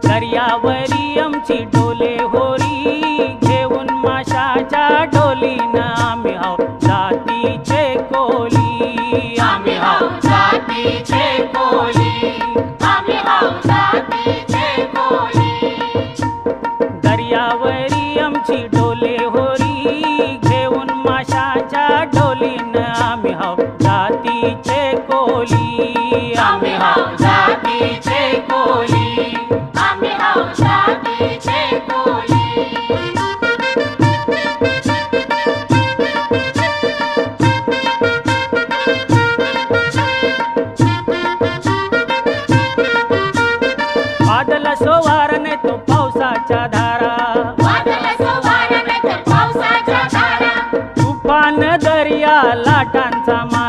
दर्यावरी आमची डोले होरी, घेऊन माशाच्या डोलीनं आम्ही हाव जातीचे कोली. आम्ही हाव जातीचे कोली, आम्ही हाव जातीचे कोली. दर्यावरी आमची डोले होरी, घेऊन माशाच्या डोलीनं आम्ही हाव जातीचे कोली. आम्ही हाव जातीचे कोली, आम्ही हाव जातीचे कोली. बादल सोवारणे तो पावसाच्या धारा, वादळ सोवारणे तो पावसाच्या धारा, तुफान दर्या लाटांचा मारा.